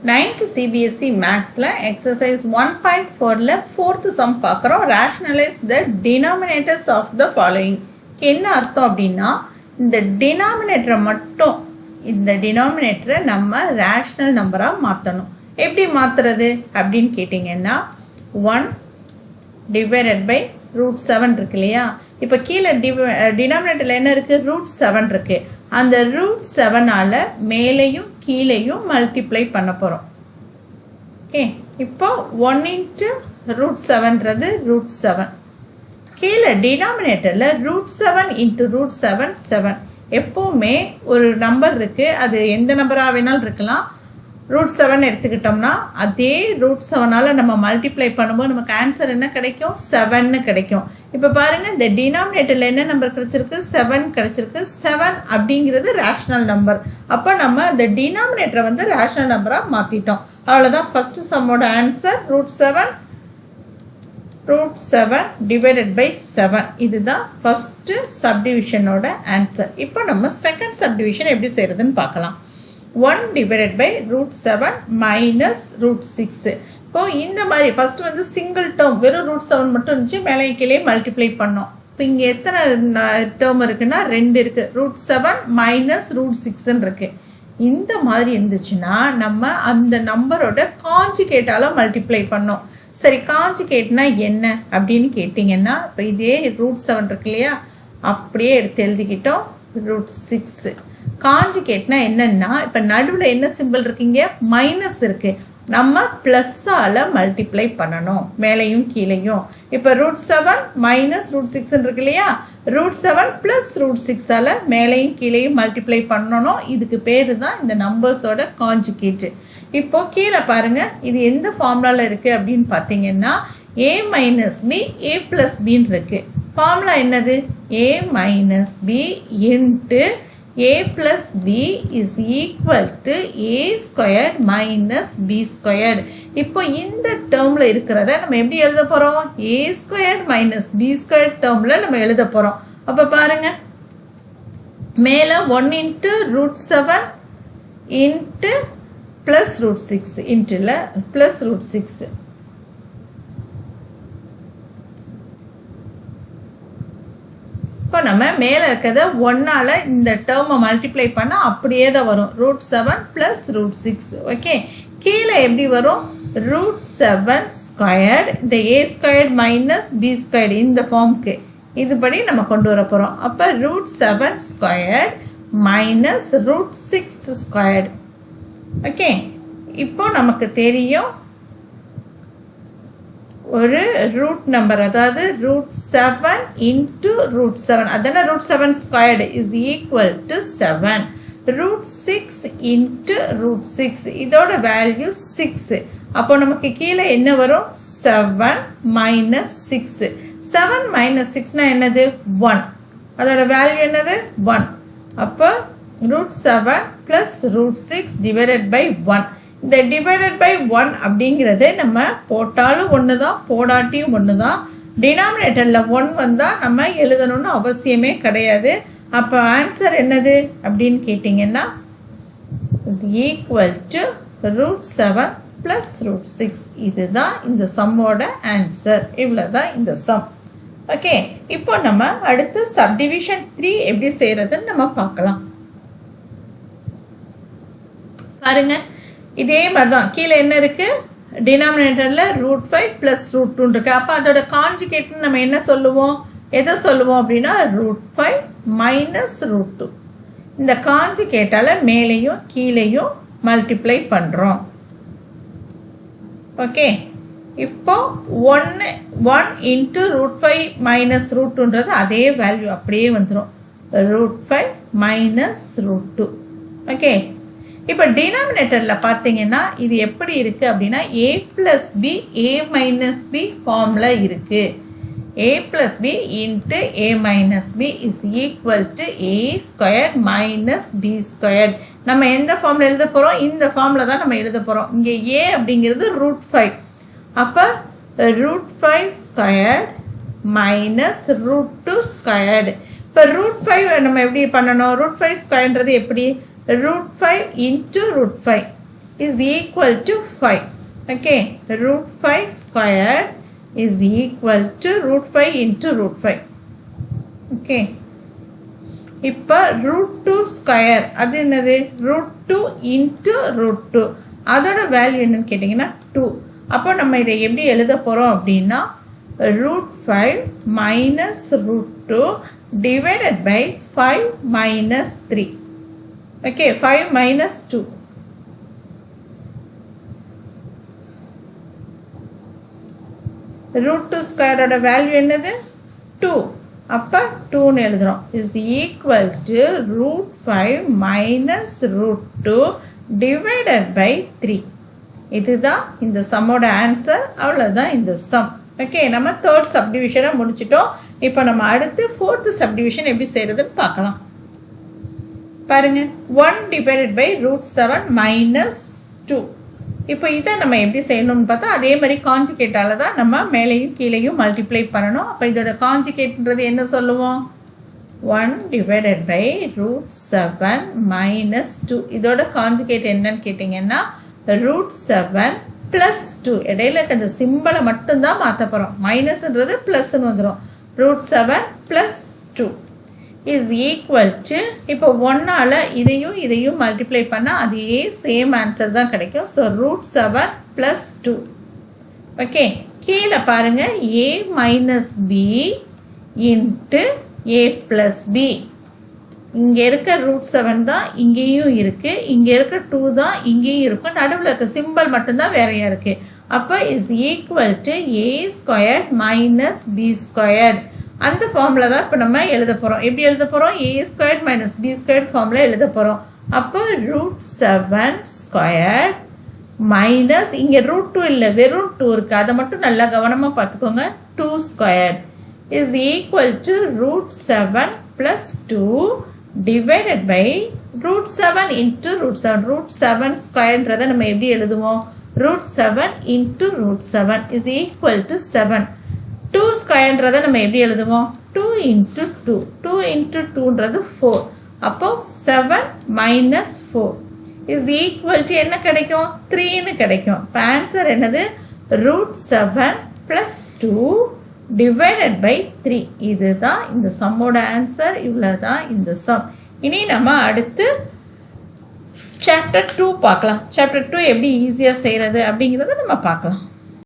9th CBSE Mathsல exercise 1.4ல 4th sum பார்க்குறோம். rationalize the denominators of the following. என்ன அர்த்தம் அப்படின்னா இந்த denominator மட்டும் இந்த denominator நம்ம rational number மாற்றணும். எப்படி மாற்றுறது அப்படின்னு கேட்டிங்கன்னா 1 divided by root 7 இருக்கு இல்லையா. இப்போ கீழே டினாமினேட்டரில் என்ன இருக்குது, ரூட் 7 இருக்குது. அந்த ரூட் 7ஆல் மேலேயும் கீழேயும் மல்டிப்ளை பண்ண போகிறோம். ஓகே, இப்போ 1 இன்ட்டு ரூட் 7ன்றது ரூட் 7. கீழே டினாமினேட்டரில் ரூட் 7 இன்ட்டு ரூட் 7 7. எப்போவுமே ஒரு நம்பர் இருக்குது, அது எந்த நம்பராக வேணாலும் இருக்கலாம். ரூட் 7 எடுத்துக்கிட்டோம்னா அதே ரூட் 7ஆல் நம்ம மல்டிப்ளை பண்ணும்போது நமக்கு ஆன்சர் என்ன கிடைக்கும், 7ன்னு கிடைக்கும். இப்போ பாருங்கள், இந்த டினாமினேட்டரில் என்ன நம்பர் கிடச்சிருக்கு, 7 கிடச்சிருக்கு. 7 அப்படிங்கிறது ரேஷ்னல் நம்பர். அப்போ நம்ம இந்த டினாமினேட்டரை வந்து ரேஷ்னல் நம்பராக மாற்றிட்டோம். அவ்வளோதான். ஃபஸ்ட்டு சம்மோட ஆன்சர் ரூட் 7 டிவைடட் பை 7. இதுதான் ஃபஸ்ட்டு சப்டிவிஷனோட ஆன்சர். இப்போ நம்ம செகண்ட் சப்டிவிஷன் எப்படி செய்கிறதுன்னு பார்க்கலாம். 1 divided by root 7 minus root 6. இப்போ இந்த மாதிரி ஃபஸ்ட்டு வந்து சிங்கிள் டேர்ம் வெறும் ரூட் 7 மட்டும் இருந்துச்சு, மேலே கீழே மல்டிப்ளை பண்ணோம். இப்போ இங்கே எத்தனை டேர்ம் இருக்குன்னா 2 இருக்குது. ரூட் 7 மைனஸ் ரூட் 6ன்னு இருக்குது. இந்த மாதிரி இருந்துச்சுன்னா நம்ம அந்த நம்பரோட காஞ்சுகேட்டால் மல்டிப்ளை பண்ணோம். சரி, காஞ்சுகேட்னா என்ன அப்படின்னு கேட்டிங்கன்னா, இப்போ இதே ரூட் 7 இருக்கு இல்லையா, அப்படியே எடுத்து எழுதிக்கிட்டோம். ரூட் 6 காஞ்சுகேட்னா என்னன்னா, இப்போ நடுவில் என்ன சிம்பிள் இருக்குங்க, மைனஸ் இருக்குது. நம்ம ப்ளஸ்ஸால் மல்டிப்ளை பண்ணணும் மேலேயும் கீழேயும். இப்போ ரூட் 7 மைனஸ் ரூட் 6 இருக்கு இல்லையா, ரூட் 7 ப்ளஸ் ரூட் 6ஆல் மேலேயும் கீழேயும் மல்டிப்ளை பண்ணணும். இதுக்கு பேர் தான் இந்த நம்பர்ஸோட காஞ்சுகேட்டு. இப்போது கீழே பாருங்கள், இது எந்த ஃபார்முலாவில் இருக்குது அப்படின்னு பார்த்தீங்கன்னா a minus B A plus பின்னு இருக்குது. ஃபார்முலா என்னது, a minus B into a plus b is equal to a squared minus b squared. இப்போ இந்த டேர்மில் இருக்கிறத நம்ம எப்படி எழுத போகிறோம், a squared minus b squared டேர்மில் நம்ம எழுத போகிறோம். அப்போ பாருங்கள், மேலே 1 into root 7 into plus root 6 இன்ட்டில் ப்ளஸ் ரூட் 6. இப்போ நம்ம மேலே இருக்கிறத 1ஆல் இந்த டேர்மை மல்டிப்ளை பண்ணால் அப்படியே தான் வரும், ரூட் 7 ப்ளஸ் ரூட் 6. ஓகே, கீழே எப்படி வரும், ரூட் 7 ஸ்கொயர்டு இந்த A squared minus B squared இந்த ஃபார்முக்கு இதுபடி நம்ம கொண்டு வர போகிறோம். அப்போ root 7 squared minus root 6 squared. Okay, இப்போ நமக்கு தெரியும் ஒரு ரூட் நம்பர், அதாவது ரூட் 7 இன்ட்டு ரூட் 7, அதான root 7 squared is equal to 7. Root 6 into root 6 இதோட வேல்யூ 6. அப்போ நமக்கு கீழே என்ன வரும், 7 மைனஸ் 6. 7 மைனஸ் 6னா என்னது, 1. அதோட வேல்யூ என்னது, 1. அப்போ root 7 plus root 6 divided by 1. இந்த டிவைடட் பை 1 அப்படிங்கிறது நம்ம போட்டாலும் ஒன்று தான், போடாட்டியும் ஒன்று தான். டினாமினேட்டரில் 1 வந்தால் நம்ம எழுதணும்னு அவசியமே கிடையாது. அப்போ ஆன்சர் என்னது அப்படின்னு கேட்டிங்கன்னா is equal to root 7 plus root 6. இதுதான் இந்த சம்மோட ஆன்சர். இவ்வளோ தான் இந்த சம். ஓகே, இப்போ நம்ம அடுத்து சப்டிவிஷன் 3 எப்படி செய்கிறதுன்னு நம்ம பார்க்கலாம். பாருங்க, இதே மாதிரி தான் கீழே என்ன இருக்குது, டினாமினேட்டரில் ரூட் 5 ப்ளஸ் ரூட் 2 இருக்குது. அப்போ அதோட காஞ்சுகேட்னு நம்ம என்ன சொல்லுவோம், எதை சொல்லுவோம் அப்படின்னா ரூட் 5 மைனஸ் ரூட் 2. இந்த காஞ்சுகேட்டால் மேலேயும் கீழேயும் மல்டிப்ளை பண்ணுறோம். ஓகே, இப்போ 1 இன்ட்டு ரூட் 5 மைனஸ் ரூட் 2ன்றது அதே வேல்யூ அப்படியே வந்துடும், ரூட் 5 மைனஸ் ரூட் 2. ஓகே, இப்போ டினாமினேட்டரில் பார்த்தீங்கன்னா இது எப்படி இருக்குது அப்படின்னா a plus B A minus B ஃபார்மில் இருக்குது. a plus B into A minus B is equal to A squared minus B squared. நம்ம எந்த ஃபார்மில் எழுத போகிறோம், இந்த ஃபார்மில் தான் நம்ம எழுத போகிறோம். இங்கே a அப்படிங்கிறது ரூட் 5. அப்போ root 5 squared minus root 2 squared. இப்போ ரூட் 5 நம்ம எப்படி பண்ணணும், ரூட் 5 ஸ்கொயர்ன்றது எப்படி, root 5 into root 5. is equal to 5. Okay, root 5 squared is equal to root 5 into root 5. Okay, இப்போ root 2 square அது என்னது root 2 into root 2 அதோட வேல்யூ என்னன்னு கேட்டிங்கன்னா 2. அப்போ நம்ம இதை எப்படி எழுத போகிறோம் அப்படின்னா root 5 minus root 2 divided by 5 minus 3. Okay, 5 minus 2. root 2 square ஓட வேல்யூ என்னது 2. அப்போ 2ன்னு எழுதுகிறோம் is equal to root 5 minus root 2 divided by 3. இதுதான் இந்த சம்மோட ஆன்சர். அவ்வளோதான் இந்த சம். ஓகே, நம்ம தேர்ட் சப்டிவிஷனை முடிச்சிட்டோம். இப்போ நம்ம அடுத்து ஃபோர்த்து சப்டிவிஷன் எப்படி செய்கிறதுன்னு பார்க்கலாம். பாருங்க, 1 divided by root 7 minus 2. இப்போ இதை நம்ம எப்படி செய்யணும்னு பார்த்தா அதே மாதிரி காஞ்சுகேட்டால் தான் நம்ம மேலேயும் கீழேயும் மல்டிப்ளை பண்ணணும். அப்போ இதோட காஞ்சுகேட்ன்றது என்ன சொல்லுவோம் 1 divided by root 7 minus 2. இதோட காஞ்சுகேட் என்னன்னு கேட்டிங்கன்னா root 7 plus 2. இடையில அந்த சிம்பிளை மட்டும்தான் மாற்ற போகிறோம். மைனஸ்ன்றது ப்ளஸ்ன்னு வந்துடும். root 7 plus 2 is equal to இப்போ 1ஆல் இதையும் மல்டிப்ளை பண்ணால் அதே சேம் ஆன்சர் தான் கிடைக்கும். So root 7 plus 2. ஓகே, கீழே பாருங்கள் a minus b into a plus b. இங்கே இருக்க root 7 தான் இங்கேயும் இருக்குது, இங்கே இருக்க 2 தான் இங்கேயும் இருக்கும், நடுவில் இருக்க சிம்பிள் மட்டும்தான் வேறையாக இருக்குது. அப்போ is equal to a squared minus b squared. அந்த ஃபார்முலா தான் இப்போ நம்ம எழுத போகிறோம். எப்படி எழுத போகிறோம் a squared minus b squared formula எழுத போகிறோம். அப்போ root 7 squared minus இங்கே root 2 இல்லை, வெறும் 2 இருக்குது, அதை மட்டும் நல்லா கவனமாக பார்த்துக்கோங்க. 2 squared is equal to root 7 plus 2 divided by root 7 into root 7. root 7 squareன்றதை நம்ம எப்படி எழுதுவோம் root 7 into root 7 is equal to 7. 2 ஸ்கொயர்ன்றதை நம்ம எப்படி எழுதுவோம் 2 into 2. 2 into 2ன்றது 4. அப்போ 7 minus 4 is equal to என்ன கிடைக்கும் 3ன்னு கிடைக்கும். இப்போ ஆன்சர் என்னது root 7 plus 2 divided by 3. இதுதான் இந்த சம்மோட ஆன்சர். இவ்வளோதான் இந்த சம். இனி நம்ம அடுத்து சாப்டர் 2 பார்க்கலாம். சாப்டர் 2 எப்படி ஈஸியாக செய்கிறது அப்படிங்கிறத நம்ம பார்க்கலாம்.